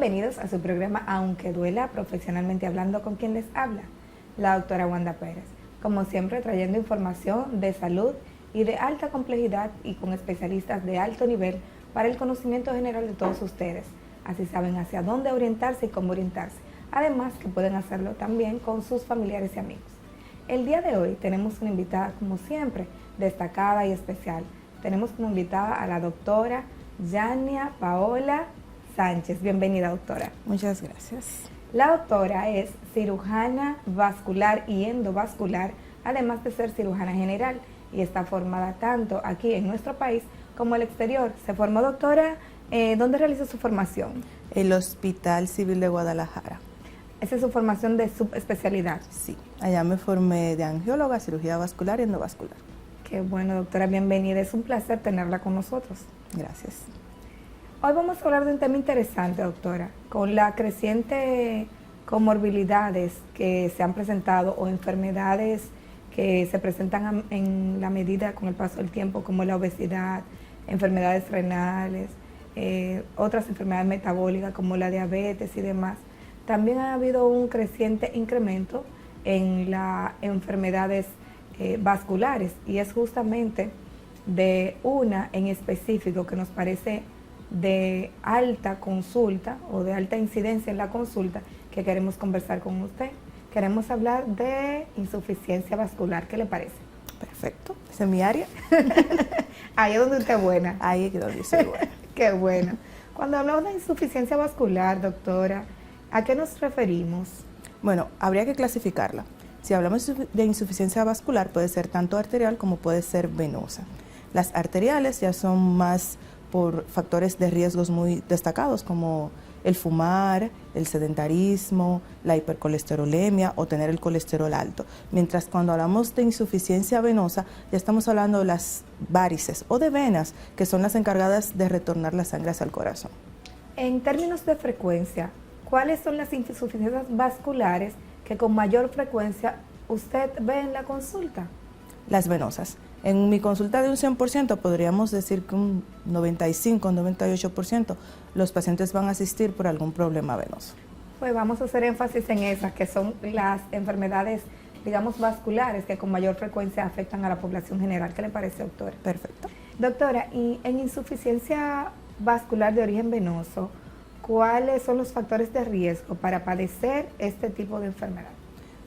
Bienvenidos a su programa Aunque Duela, profesionalmente hablando, con quien les habla, la doctora Wanda Pérez. Como siempre, trayendo información de salud y de alta complejidad y con especialistas de alto nivel para el conocimiento general de todos ustedes. Así saben hacia dónde orientarse y cómo orientarse. Además que pueden hacerlo también con sus familiares y amigos. El día de hoy tenemos una invitada, como siempre, destacada y especial. Tenemos como invitada a la doctora Yania Paola Sánchez. Bienvenida, doctora. Muchas gracias. La doctora es cirujana vascular y endovascular, además de ser cirujana general, y está formada tanto aquí en nuestro país como en el exterior. Se formó, doctora, ¿dónde realizó su formación? El Hospital Civil de Guadalajara. Esa es su formación de subespecialidad. Sí, allá me formé de angióloga, cirugía vascular y endovascular. Qué bueno, doctora, bienvenida. Es un placer tenerla con nosotros. Gracias. Hoy vamos a hablar de un tema interesante, doctora, con la creciente comorbilidades que se han presentado o enfermedades que se presentan en la medida con el paso del tiempo, como la obesidad, enfermedades renales, otras enfermedades metabólicas como la diabetes y demás. También ha habido un creciente incremento en las enfermedades vasculares, y es justamente de una en específico que nos parece de alta consulta o de alta incidencia en la consulta que queremos conversar con usted. Queremos hablar de insuficiencia vascular. ¿Qué le parece? Perfecto, esa es mi área. Ahí es donde usted es buena. Ahí es donde soy buena. Qué bueno. Cuando hablamos de insuficiencia vascular, doctora, ¿a qué nos referimos? Bueno, habría que clasificarla. Si hablamos de insuficiencia vascular, puede ser tanto arterial como puede ser venosa. Las arteriales ya son más por factores de riesgos muy destacados como el fumar, el sedentarismo, la hipercolesterolemia o tener el colesterol alto. Mientras cuando hablamos de insuficiencia venosa, ya estamos hablando de las varices o de venas, que son las encargadas de retornar la sangre hacia el corazón. En términos de frecuencia, ¿cuáles son las insuficiencias vasculares que con mayor frecuencia usted ve en la consulta? Las venosas. En mi consulta de un 100% podríamos decir que un 95, un 98% los pacientes van a asistir por algún problema venoso. Pues vamos a hacer énfasis en esas, que son las enfermedades, digamos, vasculares que con mayor frecuencia afectan a la población general. ¿Qué le parece, doctora? Perfecto. Doctora, y en insuficiencia vascular de origen venoso, ¿cuáles son los factores de riesgo para padecer este tipo de enfermedad?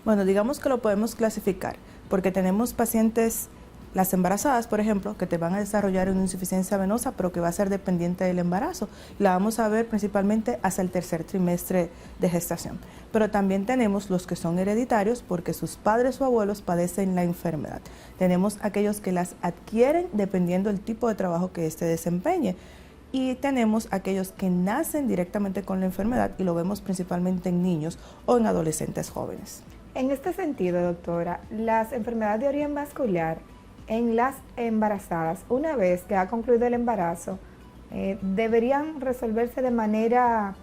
Bueno, digamos que lo podemos clasificar, porque tenemos pacientes, las embarazadas, por ejemplo, que te van a desarrollar una insuficiencia venosa, pero que va a ser dependiente del embarazo. La vamos a ver principalmente hasta el tercer trimestre de gestación. Pero también tenemos los que son hereditarios porque sus padres o abuelos padecen la enfermedad. Tenemos aquellos que las adquieren dependiendo del tipo de trabajo que éste desempeñe. Y tenemos aquellos que nacen directamente con la enfermedad y lo vemos principalmente en niños o en adolescentes jóvenes. En este sentido, doctora, las enfermedades de origen vascular en las embarazadas, una vez que ha concluido el embarazo, deberían resolverse de manera,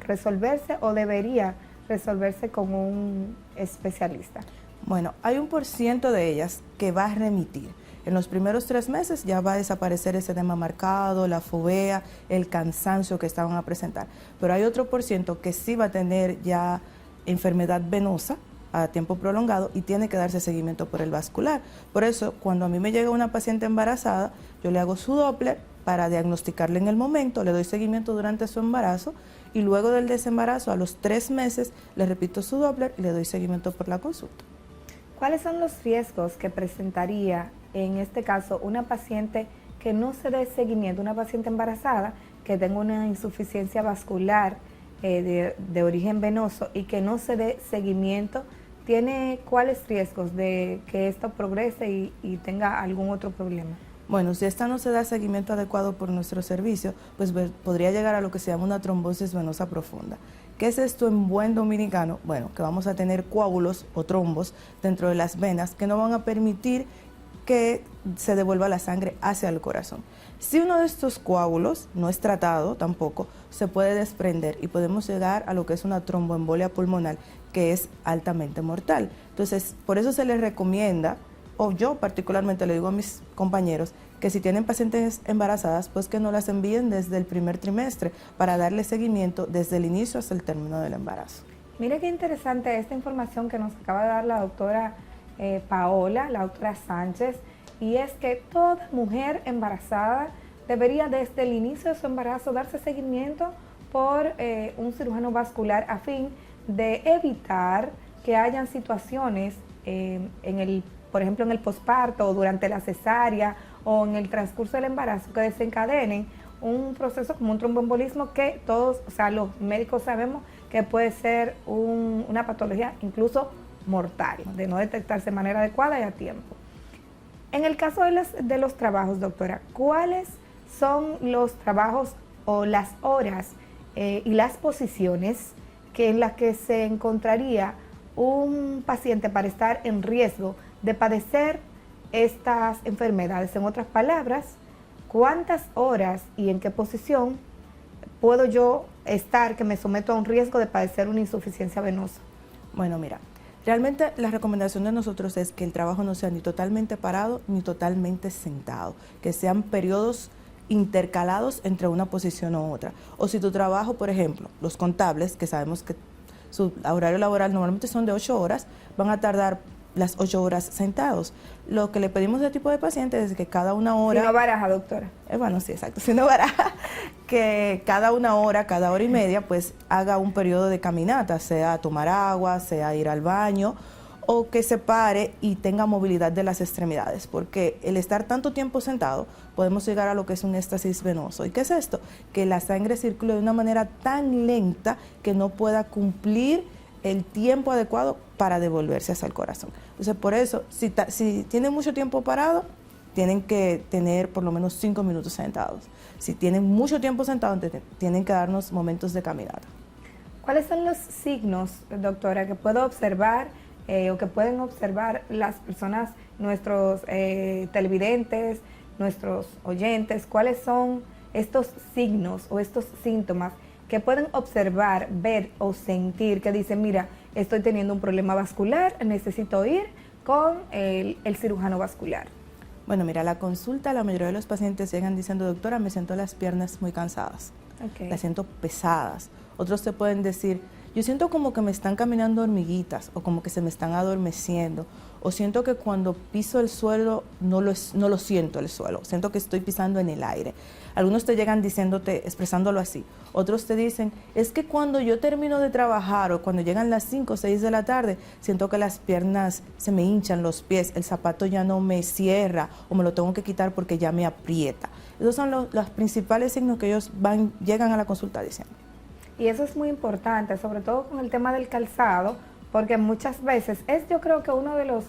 resolverse o debería resolverse con un especialista. Bueno, hay un % de ellas que va a remitir. En los primeros 3 meses ya va a desaparecer ese edema marcado, la fovea, el cansancio que estaban a presentar. Pero hay otro % que sí va a tener ya enfermedad venosa a tiempo prolongado y tiene que darse seguimiento por el vascular. Por eso, cuando a mí me llega una paciente embarazada, yo le hago su Doppler para diagnosticarle en el momento, le doy seguimiento durante su embarazo y luego del desembarazo, a los 3 meses, le repito su Doppler y le doy seguimiento por la consulta. ¿Cuáles son los riesgos que presentaría en este caso una paciente que no se dé seguimiento, una paciente embarazada que tenga una insuficiencia vascular de origen venoso y que no se dé seguimiento? ¿Tiene cuáles riesgos de que esto progrese y tenga algún otro problema? Bueno, si esta no se da seguimiento adecuado por nuestro servicio, pues podría llegar a lo que se llama una trombosis venosa profunda. ¿Qué es esto en buen dominicano? Bueno, que vamos a tener coágulos o trombos dentro de las venas que no van a permitir que se devuelva la sangre hacia el corazón. Si uno de estos coágulos no es tratado tampoco, se puede desprender y podemos llegar a lo que es una tromboembolia pulmonar, que es altamente mortal. Entonces, por eso se les recomienda o yo particularmente le digo a mis compañeros que si tienen pacientes embarazadas, pues que no las envíen desde el primer trimestre para darle seguimiento desde el inicio hasta el término del embarazo. Mire qué interesante esta información que nos acaba de dar la doctora Paola, la doctora Sánchez, y es que toda mujer embarazada debería desde el inicio de su embarazo darse seguimiento por un cirujano vascular a fin de evitar que hayan situaciones por ejemplo, en el posparto o durante la cesárea o en el transcurso del embarazo que desencadenen un proceso como un tromboembolismo que todos, o sea, los médicos sabemos que puede ser una patología incluso mortal, de no detectarse de manera adecuada y a tiempo. En el caso de los trabajos, doctora, ¿cuáles son los trabajos o las horas y las posiciones en las que se encontraría un paciente para estar en riesgo de padecer estas enfermedades? En otras palabras, ¿cuántas horas y en qué posición puedo yo estar que me someto a un riesgo de padecer una insuficiencia venosa? Bueno, mira, realmente la recomendación de nosotros es que el trabajo no sea ni totalmente parado ni totalmente sentado, que sean periodos intercalados entre una posición u otra. O si tu trabajo, por ejemplo, los contables, que sabemos que su horario laboral normalmente son de 8 horas, van a tardar las 8 horas sentados. Lo que le pedimos a este tipo de pacientes es que cada una hora... Si no baraja, doctora. Bueno, sí, exacto, si no baraja, que cada una hora, cada hora y media, pues haga un periodo de caminata, sea tomar agua, sea ir al baño, o que se pare y tenga movilidad de las extremidades, porque el estar tanto tiempo sentado podemos llegar a lo que es un éxtasis venoso. ¿Y qué es esto? Que la sangre circule de una manera tan lenta que no pueda cumplir el tiempo adecuado para devolverse hacia el corazón. Entonces, por eso, si tienen mucho tiempo parado, tienen que tener por lo menos 5 minutos sentados. Si tienen mucho tiempo sentados, tienen que darnos momentos de caminata. ¿Cuáles son los signos, doctora, que puedo observar o que pueden observar las personas, nuestros televidentes, nuestros oyentes? ¿Cuáles son estos signos o estos síntomas que pueden observar, ver o sentir que dicen, mira, estoy teniendo un problema vascular, necesito ir con el cirujano vascular? Bueno, mira, la consulta, la mayoría de los pacientes llegan diciendo, doctora, me siento las piernas muy cansadas, las siento pesadas. Otros te pueden decir, yo siento como que me están caminando hormiguitas o como que se me están adormeciendo, o siento que cuando piso el suelo no lo siento el suelo, siento que estoy pisando en el aire. Algunos te llegan diciéndote, expresándolo así. Otros te dicen, es que cuando yo termino de trabajar o cuando llegan las 5 o 6 de la tarde, siento que las piernas se me hinchan, los pies, el zapato ya no me cierra o me lo tengo que quitar porque ya me aprieta. Esos son los principales signos que ellos llegan a la consulta diciendo. Y eso es muy importante, sobre todo con el tema del calzado, porque muchas veces yo creo que uno de los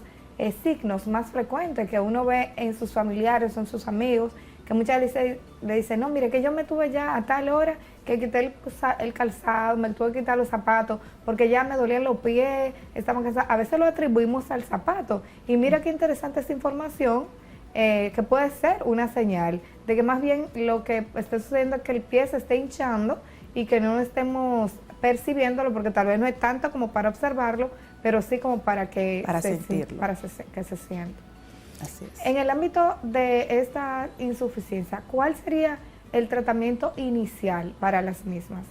signos más frecuentes que uno ve en sus familiares o en sus amigos, que muchas veces le dicen, no, mire que yo me tuve ya a tal hora que quité el calzado, me tuve que quitar los zapatos, porque ya me dolían los pies, estaban cansados. A veces lo atribuimos al zapato. Y mira qué interesante esta información, que puede ser una señal de que más bien lo que esté sucediendo es que el pie se esté hinchando y que no estemos percibiéndolo, porque tal vez no es tanto como para observarlo, pero sí como para que sentirlo. Que se sienta. Así es. En el ámbito de esta insuficiencia, ¿cuál sería el tratamiento inicial para las mismas?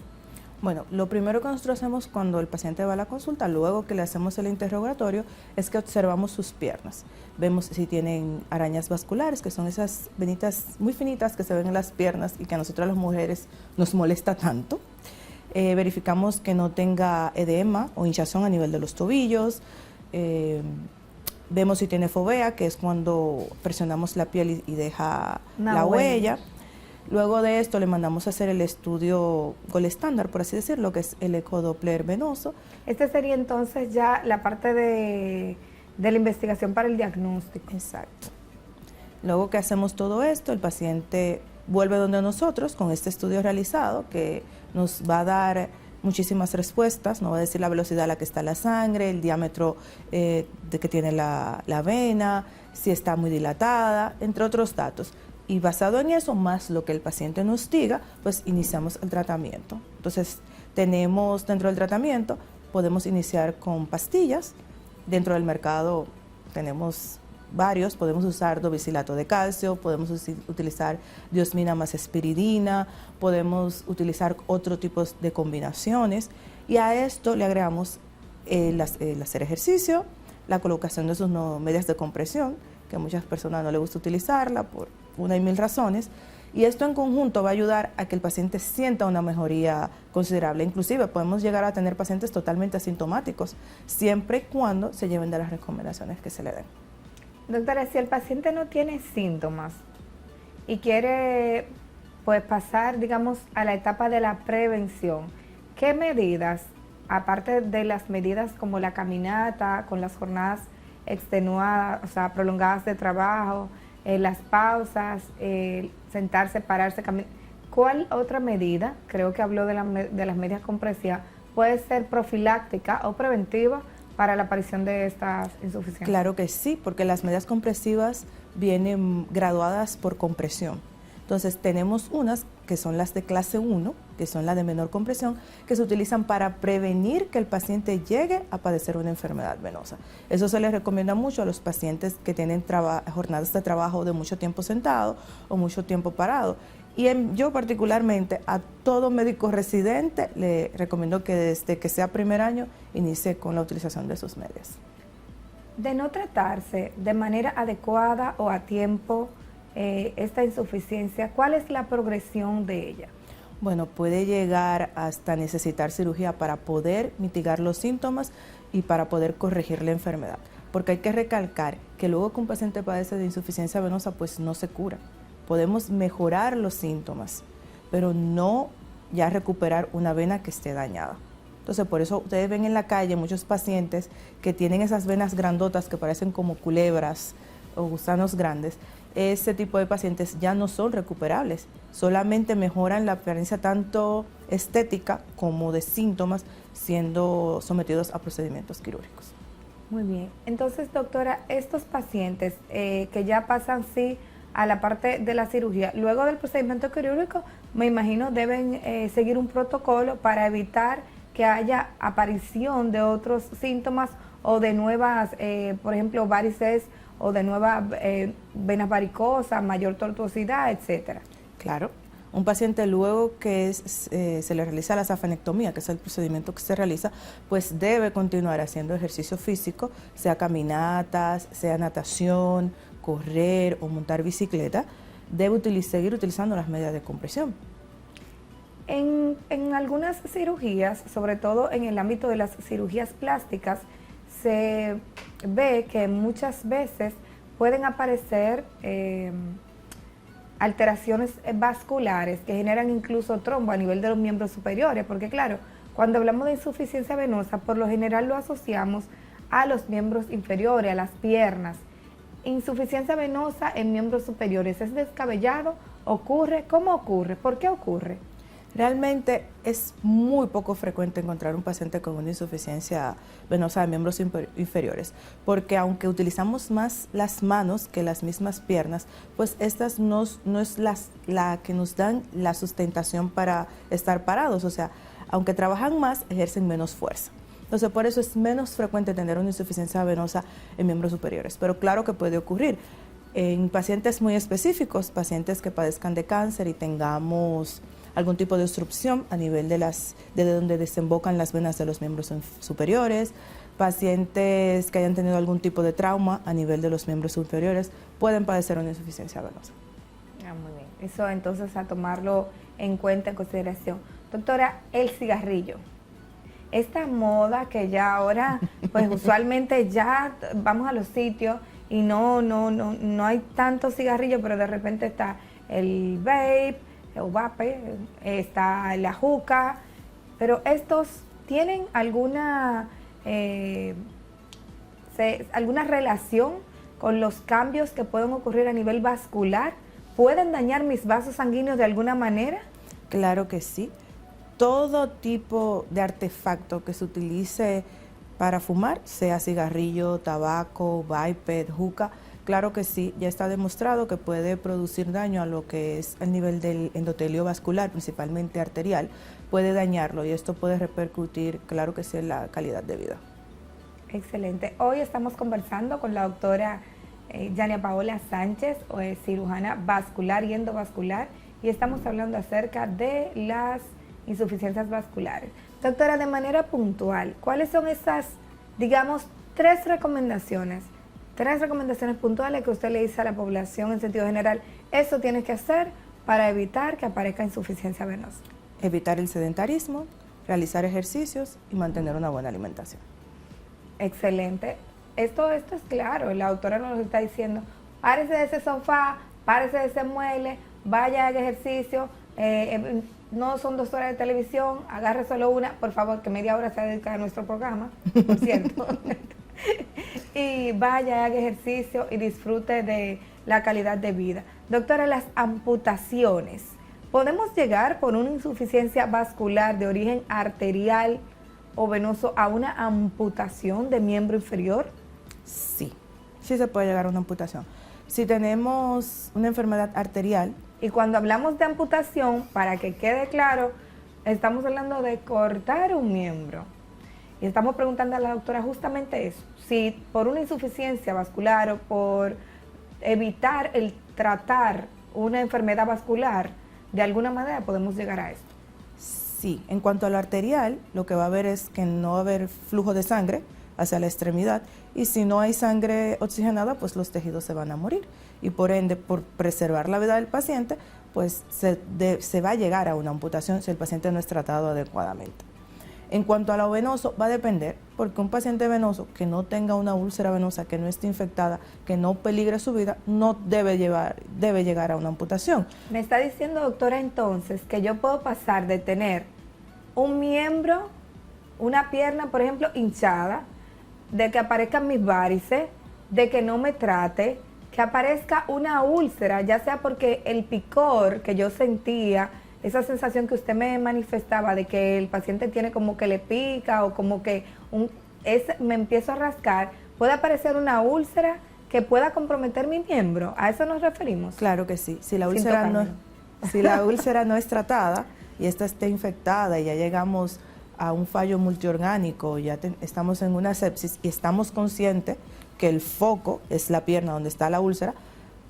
Bueno, lo primero que nosotros hacemos cuando el paciente va a la consulta, luego que le hacemos el interrogatorio, es que observamos sus piernas. Vemos si tienen arañas vasculares, que son esas venitas muy finitas que se ven en las piernas y que a nosotras las mujeres nos molesta tanto. Verificamos que no tenga edema o hinchazón a nivel de los tobillos. Vemos si tiene fovea, que es cuando presionamos la piel y deja la huella. Luego de esto le mandamos a hacer el estudio gold estándar, por así decirlo, que es el ecodoppler venoso. Este sería entonces ya la parte de la investigación para el diagnóstico. Exacto. Luego que hacemos todo esto, el paciente vuelve donde nosotros con este estudio realizado, que nos va a dar muchísimas respuestas, nos va a decir la velocidad a la que está la sangre, el diámetro de que tiene la vena, si está muy dilatada, entre otros datos. Y basado en eso, más lo que el paciente nos diga, pues iniciamos el tratamiento. Entonces, tenemos dentro del tratamiento, podemos iniciar con pastillas. Dentro del mercado tenemos varios, podemos usar dobicilato de calcio, podemos utilizar diosmina más espiridina, podemos utilizar otro tipo de combinaciones y a esto le agregamos el hacer ejercicio, la colocación de sus medias de compresión, que a muchas personas no les gusta utilizarla por una y mil razones, y esto en conjunto va a ayudar a que el paciente sienta una mejoría considerable. Inclusive podemos llegar a tener pacientes totalmente asintomáticos, siempre y cuando se lleven de las recomendaciones que se le den. Doctora, si el paciente no tiene síntomas y quiere pues pasar, digamos, a la etapa de la prevención, ¿qué medidas, aparte de las medidas como la caminata, con las jornadas extenuadas, o sea, prolongadas de trabajo, las pausas, sentarse, pararse, caminar, cuál otra medida, creo que habló de las medidas compresivas, puede ser profiláctica o preventiva para la aparición de estas insuficiencias? Claro que sí, porque las medidas compresivas vienen graduadas por compresión. Entonces tenemos unas que son las de clase 1, que son las de menor compresión, que se utilizan para prevenir que el paciente llegue a padecer una enfermedad venosa. Eso se les recomienda mucho a los pacientes que tienen jornadas de trabajo de mucho tiempo sentado o mucho tiempo parado. Y yo particularmente a todo médico residente le recomiendo que desde que sea primer año inicie con la utilización de sus medias. De no tratarse de manera adecuada o a tiempo esta insuficiencia, ¿cuál es la progresión de ella? Bueno, puede llegar hasta necesitar cirugía para poder mitigar los síntomas y para poder corregir la enfermedad. Porque hay que recalcar que luego que un paciente padece de insuficiencia venosa, pues no se cura. Podemos mejorar los síntomas, pero no ya recuperar una vena que esté dañada. Entonces, por eso ustedes ven en la calle muchos pacientes que tienen esas venas grandotas que parecen como culebras o gusanos grandes. Ese tipo de pacientes ya no son recuperables, solamente mejoran la apariencia tanto estética como de síntomas siendo sometidos a procedimientos quirúrgicos. Muy bien, entonces doctora, estos pacientes que ya pasan sí a la parte de la cirugía, luego del procedimiento quirúrgico, me imagino deben seguir un protocolo para evitar que haya aparición de otros síntomas o de nuevas, por ejemplo, varices o de nuevas venas varicosas, mayor tortuosidad, etcétera. Claro. Un paciente luego que se le realiza la safanectomía, que es el procedimiento que se realiza, pues debe continuar haciendo ejercicio físico, sea caminatas, sea natación, correr o montar bicicleta, debe seguir utilizando las medidas de compresión. En algunas cirugías, sobre todo en el ámbito de las cirugías plásticas, se ve que muchas veces pueden aparecer alteraciones vasculares que generan incluso trombo a nivel de los miembros superiores, porque claro, cuando hablamos de insuficiencia venosa, por lo general lo asociamos a los miembros inferiores, a las piernas. Insuficiencia venosa en miembros superiores, ¿es descabellado? ¿Ocurre? ¿Cómo ocurre? ¿Por qué ocurre? Realmente es muy poco frecuente encontrar un paciente con una insuficiencia venosa de miembros inferiores, porque aunque utilizamos más las manos que las mismas piernas, pues estas no es la que nos dan la sustentación para estar parados, o sea, aunque trabajan más, ejercen menos fuerza. Entonces, por eso es menos frecuente tener una insuficiencia venosa en miembros superiores, pero claro que puede ocurrir. En pacientes muy específicos, pacientes que padezcan de cáncer y tengamos algún tipo de obstrucción a nivel de donde desembocan las venas de los miembros superiores, pacientes que hayan tenido algún tipo de trauma a nivel de los miembros superiores pueden padecer una insuficiencia venosa. Muy bien, eso entonces a tomarlo en cuenta, en consideración. Doctora, el cigarrillo. Esta moda que ya ahora, pues usualmente ya vamos a los sitios y no hay tanto cigarrillo, pero de repente está el vape, el vape, está la juca, pero estos tienen alguna relación con los cambios que pueden ocurrir a nivel vascular. ¿Pueden dañar mis vasos sanguíneos de alguna manera? Claro que sí. Todo tipo de artefacto que se utilice para fumar, sea cigarrillo, tabaco, vape, juca, claro que sí, ya está demostrado que puede producir daño a lo que es el nivel del endotelio vascular, principalmente arterial, puede dañarlo y esto puede repercutir, claro que sí, en la calidad de vida. Excelente. Hoy estamos conversando con la doctora Yania Paola Sánchez, cirujana vascular y endovascular, y estamos hablando acerca de las insuficiencias vasculares. Doctora, de manera puntual, ¿cuáles son esas, digamos, tres recomendaciones puntuales que usted le dice a la población en sentido general? Eso tienes que hacer para evitar que aparezca insuficiencia venosa. Evitar el sedentarismo, realizar ejercicios y mantener una buena alimentación. Excelente. Esto es claro, la doctora nos lo está diciendo. Párese de ese sofá, párese de ese mueble, vaya a ejercicio, no son 2 horas de televisión, agarre solo una, por favor, que media hora se dedica a nuestro programa, por cierto. Y vaya, haga ejercicio y disfrute de la calidad de vida. Doctora, las amputaciones. ¿Podemos llegar por una insuficiencia vascular de origen arterial o venoso a una amputación de miembro inferior? Sí se puede llegar a una amputación. Si tenemos una enfermedad arterial. Y cuando hablamos de amputación, para que quede claro, estamos hablando de cortar un miembro. Y estamos preguntando a la doctora justamente eso, si por una insuficiencia vascular o por evitar el tratar una enfermedad vascular, de alguna manera podemos llegar a esto. Sí, en cuanto a lo arterial, lo que va a haber es que no va a haber flujo de sangre hacia la extremidad, y si no hay sangre oxigenada, pues los tejidos se van a morir, y por ende, por preservar la vida del paciente, pues se va a llegar a una amputación si el paciente no es tratado adecuadamente. En cuanto a lo venoso, va a depender, porque un paciente venoso que no tenga una úlcera venosa, que no esté infectada, que no peligre su vida, no debe llegar a una amputación. Me está diciendo, doctora, entonces, que yo puedo pasar de tener un miembro, una pierna, por ejemplo, hinchada, de que aparezcan mis varices, de que no me trate, que aparezca una úlcera, ya sea porque el picor que yo sentía, esa sensación que usted me manifestaba de que el paciente tiene como que le pica o como que me empiezo a rascar, puede aparecer una úlcera que pueda comprometer mi miembro. ¿A eso nos referimos? Claro que sí. Si la úlcera no es tratada y esta está infectada y ya llegamos a un fallo multiorgánico, ya estamos en una sepsis y estamos conscientes que el foco es la pierna donde está la úlcera,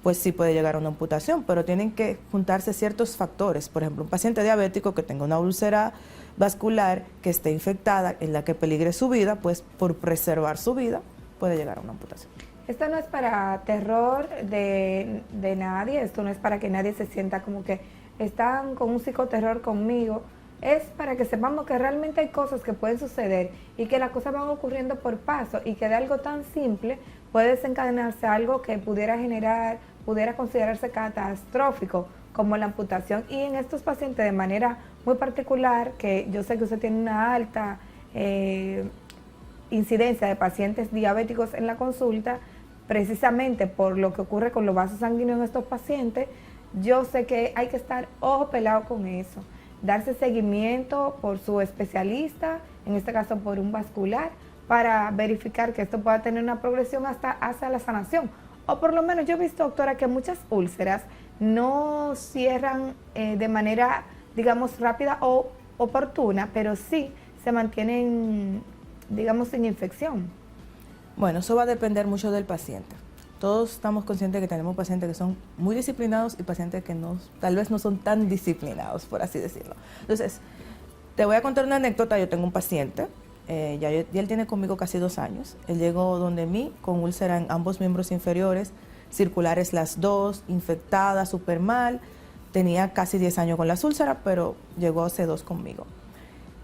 pues sí puede llegar a una amputación, pero tienen que juntarse ciertos factores. Por ejemplo, un paciente diabético que tenga una úlcera vascular que esté infectada, en la que peligre su vida, pues por preservar su vida puede llegar a una amputación. Esto no es para terror de nadie, esto no es para que nadie se sienta como que están con un psicoterror conmigo. Es para que sepamos que realmente hay cosas que pueden suceder y que las cosas van ocurriendo por paso y que de algo tan simple puede desencadenarse algo que pudiera considerarse catastrófico, como la amputación. Y en estos pacientes de manera muy particular, que yo sé que usted tiene una alta incidencia de pacientes diabéticos en la consulta, precisamente por lo que ocurre con los vasos sanguíneos en estos pacientes, yo sé que hay que estar ojo pelado con eso. Darse seguimiento por su especialista, en este caso por un vascular, para verificar que esto pueda tener una progresión hacia la sanación. O por lo menos yo he visto, doctora, que muchas úlceras no cierran de manera, digamos, rápida o oportuna, pero sí se mantienen, digamos, sin infección. Bueno, eso va a depender mucho del paciente. Todos estamos conscientes que tenemos pacientes que son muy disciplinados y pacientes que tal vez no son tan disciplinados, por así decirlo. Entonces, te voy a contar una anécdota. Yo tengo un paciente, ya él tiene conmigo casi 2 años. Él llegó donde mí con úlcera en ambos miembros inferiores, circulares las dos, infectada, súper mal. Tenía casi 10 años con las úlceras, pero llegó hace 2 conmigo.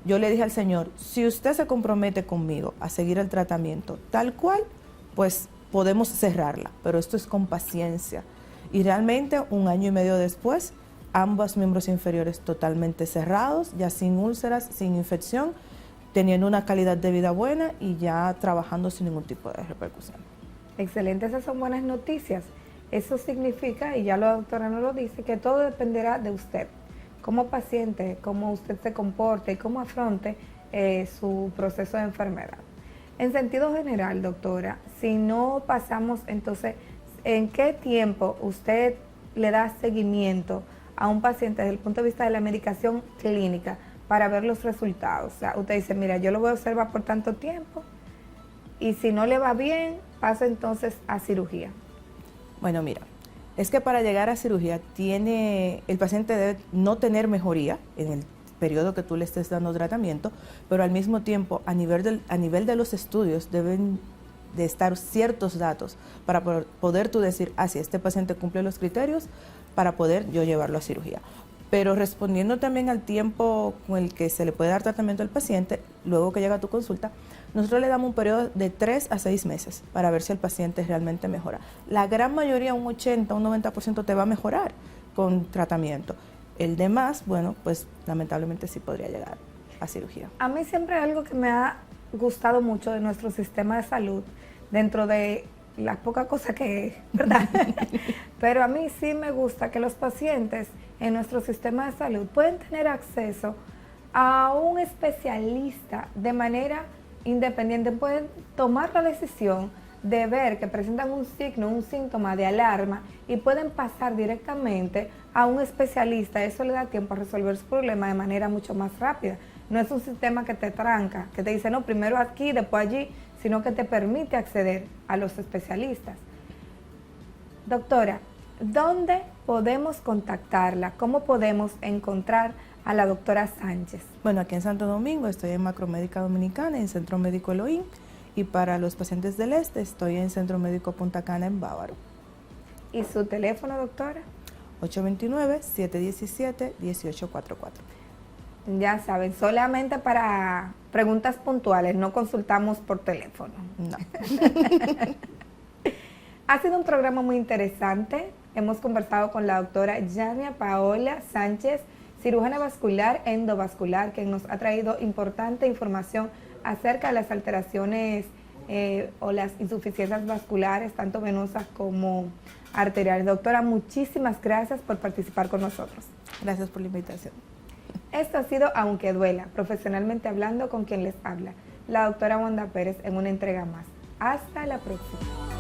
Yo le dije al señor, si usted se compromete conmigo a seguir el tratamiento tal cual, pues podemos cerrarla, pero esto es con paciencia. Y realmente 1 año y medio después, ambos miembros inferiores totalmente cerrados, ya sin úlceras, sin infección, teniendo una calidad de vida buena y ya trabajando sin ningún tipo de repercusión. Excelente, esas son buenas noticias. Eso significa, y ya la doctora nos lo dice, que todo dependerá de usted, como paciente, cómo usted se comporte y cómo afronte su proceso de enfermedad. En sentido general, doctora, si no pasamos, entonces, ¿en qué tiempo usted le da seguimiento a un paciente desde el punto de vista de la medicación clínica para ver los resultados? O sea, usted dice, mira, yo lo voy a observar por tanto tiempo y si no le va bien, paso entonces a cirugía. Bueno, mira, es que para llegar a cirugía el paciente debe no tener mejoría en el periodo que tú le estés dando tratamiento, pero al mismo tiempo a nivel de los estudios deben de estar ciertos datos para poder tú decir, si este paciente cumple los criterios para poder yo llevarlo a cirugía. Pero respondiendo también al tiempo con el que se le puede dar tratamiento al paciente, luego que llega a tu consulta, nosotros le damos un periodo de 3 a 6 meses para ver si el paciente realmente mejora. La gran mayoría, un 80, un 90% te va a mejorar con tratamiento. El demás, bueno, pues lamentablemente sí podría llegar a cirugía. A mí siempre algo que me ha gustado mucho de nuestro sistema de salud, dentro de las pocas cosas que, ¿verdad? Pero a mí sí me gusta que los pacientes en nuestro sistema de salud pueden tener acceso a un especialista de manera independiente, pueden tomar la decisión de ver que presentan un signo, un síntoma de alarma y pueden pasar directamente a un especialista. Eso le da tiempo a resolver su problema de manera mucho más rápida. No es un sistema que te tranca, que te dice, no, primero aquí, después allí, sino que te permite acceder a los especialistas. Doctora, ¿dónde podemos contactarla? ¿Cómo podemos encontrar a la doctora Sánchez? Bueno, aquí en Santo Domingo estoy en Macromédica Dominicana, en Centro Médico Elohim, y para los pacientes del este estoy en Centro Médico Punta Cana en Bávaro. ¿Y su teléfono, doctora? 829-717-1844. Ya saben, solamente para preguntas puntuales, no consultamos por teléfono. No. Ha sido un programa muy interesante. Hemos conversado con la doctora Yania Paola Sánchez, cirujana vascular endovascular, que nos ha traído importante información acerca de las alteraciones o las insuficiencias vasculares, tanto venosas como arteriales. Doctora, muchísimas gracias por participar con nosotros. Gracias por la invitación. Esto ha sido Aunque Duela, profesionalmente hablando, con quien les habla, la doctora Wanda Pérez, en una entrega más. Hasta la próxima.